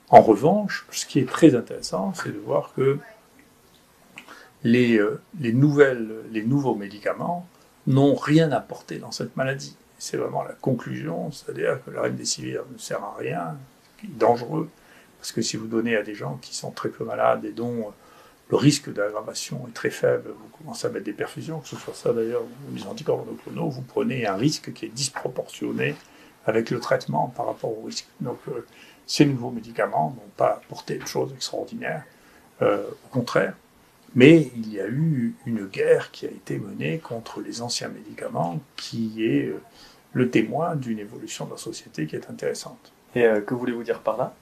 En revanche, ce qui est très intéressant, c'est de voir que les nouveaux médicaments n'ont rien apporté dans cette maladie. C'est vraiment la conclusion, c'est-à-dire que le remdesivir ne sert à rien, qui est dangereux, parce que si vous donnez à des gens qui sont très peu malades et dont le risque d'aggravation est très faible, vous commencez à mettre des perfusions, que ce soit ça d'ailleurs ou les anticorps monoclonaux, vous prenez un risque qui est disproportionné avec le traitement par rapport au risque. Donc ces nouveaux médicaments n'ont pas apporté de choses extraordinaires, au contraire. Mais il y a eu une guerre qui a été menée contre les anciens médicaments, qui est le témoin d'une évolution de la société qui est intéressante. Et que voulez-vous dire par là?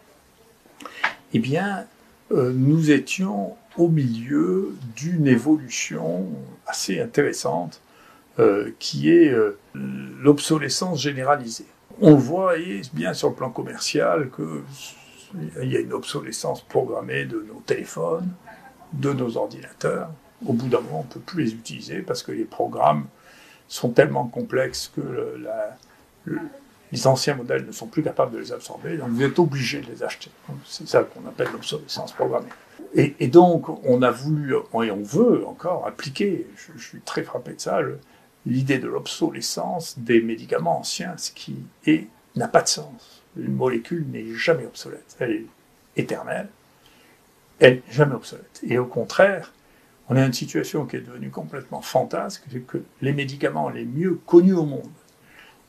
Eh bien, nous étions au milieu d'une évolution assez intéressante, qui est l'obsolescence généralisée. On le voit bien sur le plan commercial qu'il y a une obsolescence programmée de nos téléphones, de nos ordinateurs. Au bout d'un moment, on ne peut plus les utiliser parce que les programmes sont tellement complexes que les anciens modèles ne sont plus capables de les absorber, donc vous êtes obligé de les acheter. C'est ça qu'on appelle l'obsolescence programmée. Et donc, on a voulu, et on veut encore appliquer, je suis très frappé de ça, l'idée de l'obsolescence des médicaments anciens, ce qui n'a pas de sens. Une molécule n'est jamais obsolète, elle est éternelle. Elle n'est jamais obsolète. Et au contraire, on a une situation qui est devenue complètement fantasque, c'est que les médicaments les mieux connus au monde,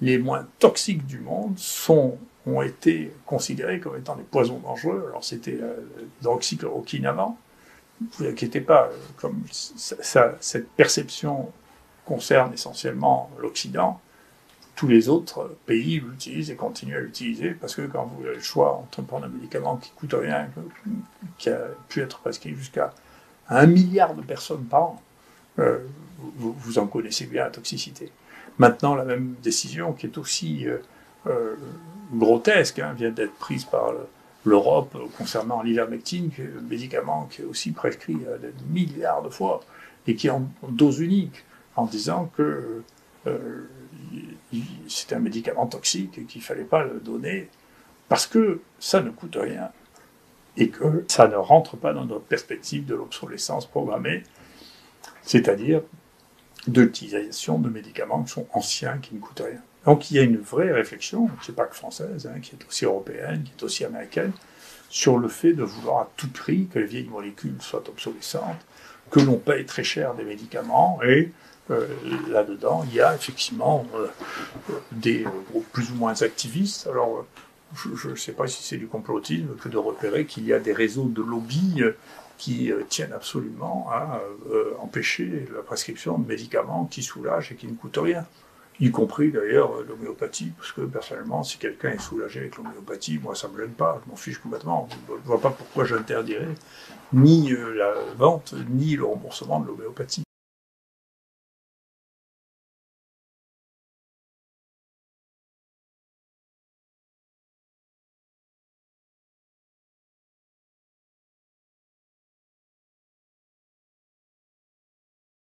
les moins toxiques du monde, ont été considérés comme étant des poisons dangereux. Alors c'était l'hydroxychloroquine avant. Ne vous inquiétez pas, comme cette perception concerne essentiellement l'Occident, tous les autres pays l'utilisent et continuent à l'utiliser, parce que quand vous avez le choix entre prendre un médicament qui ne coûte rien, qui a pu être prescrit jusqu'à 1 milliard de personnes par an, vous en connaissez bien la toxicité. Maintenant, la même décision, qui est aussi grotesque, vient d'être prise par l'Europe concernant l'ivermectine, un médicament qui est aussi prescrit des milliards de fois, et qui est en dose unique, en disant que c'est un médicament toxique et qu'il ne fallait pas le donner parce que ça ne coûte rien et que ça ne rentre pas dans notre perspective de l'obsolescence programmée, c'est-à-dire de l'utilisation de médicaments qui sont anciens, qui ne coûtent rien. Donc il y a une vraie réflexion, qui n'est pas que française, qui est aussi européenne, qui est aussi américaine, sur le fait de vouloir à tout prix que les vieilles molécules soient obsolescentes, que l'on paye très cher des médicaments et là-dedans, il y a effectivement des groupes plus ou moins activistes. Alors, je ne sais pas si c'est du complotisme que de repérer qu'il y a des réseaux de lobby qui tiennent absolument à empêcher la prescription de médicaments qui soulagent et qui ne coûtent rien. Y compris d'ailleurs l'homéopathie, parce que personnellement, si quelqu'un est soulagé avec l'homéopathie, moi ça ne me gêne pas, je m'en fiche complètement. Je ne vois pas pourquoi j'interdirais ni la vente, ni le remboursement de l'homéopathie.